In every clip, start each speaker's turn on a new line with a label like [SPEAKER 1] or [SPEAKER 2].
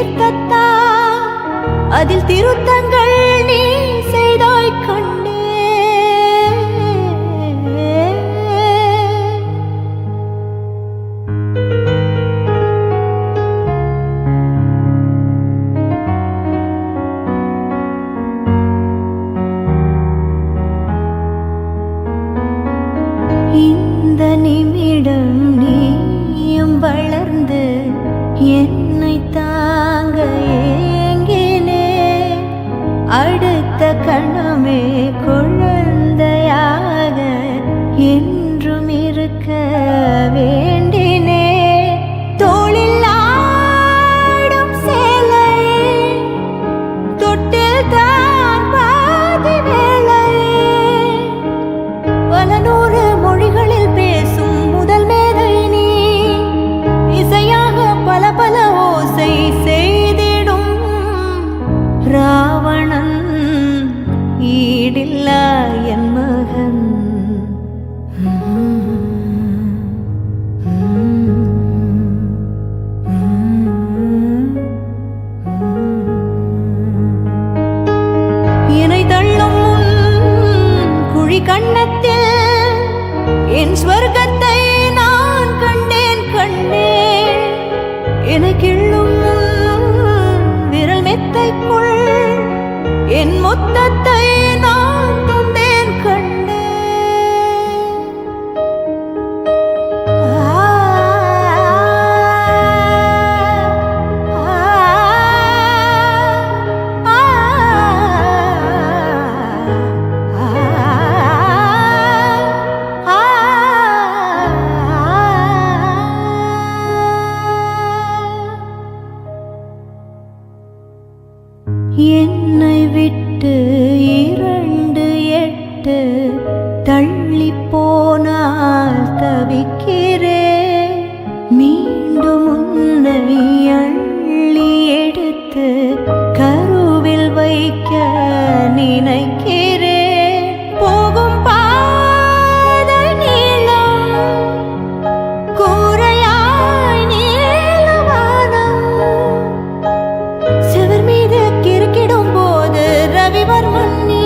[SPEAKER 1] தீர்த்தத்தா அதில் திருத்தங்கள் நீ செய்தாய் கண்ணே. இந்த நிமிடம் நீயும் வளர்ந்து என்னை தாங்க ஏங்கினே. அடுத்த கணமே குழந்தையாக என்றும் இருக்க வேண்டினே. தோளில் ஆடும் சேலையே தொட்டில் தான் பாதி வேளையே. பல நூறு மொழிகளில் பேசும் முதல் மேதை நீ. இசையாக பல பல ஓசை செய்திடும் ராவணன் ஈடில்லா என் மகன். என்னை தள்ளும் குழி கண்ணத்தில் என் ஸ்வர்க்கத்தை நான் கண்டேன் கண்டேன். என்னை கிள்ளும் விரல் மெத்தைக்குள் என் மொத்தத்தை நான் தந்தேன் கண்டேன். என்னை விட்டு 2 8 தள்ளி போனால் தவிக்கிறேன். மீண்டும் உன்னை அள்ளி எடுத்து கருவில் வைக்க நினைக்கிறேன். போகும் பாதை நீளம் கூரையாய் நீளவானம். செவர் மீது கிறுக்கிடும் போது ரவிவர்மன் நீ.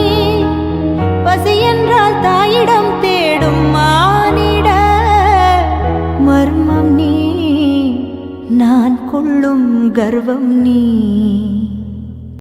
[SPEAKER 1] பசி என்றால் தாயிடம் தேடும் மானிட மர்மம் நீ. நான் கொள்ளும் கர்வம் நீ.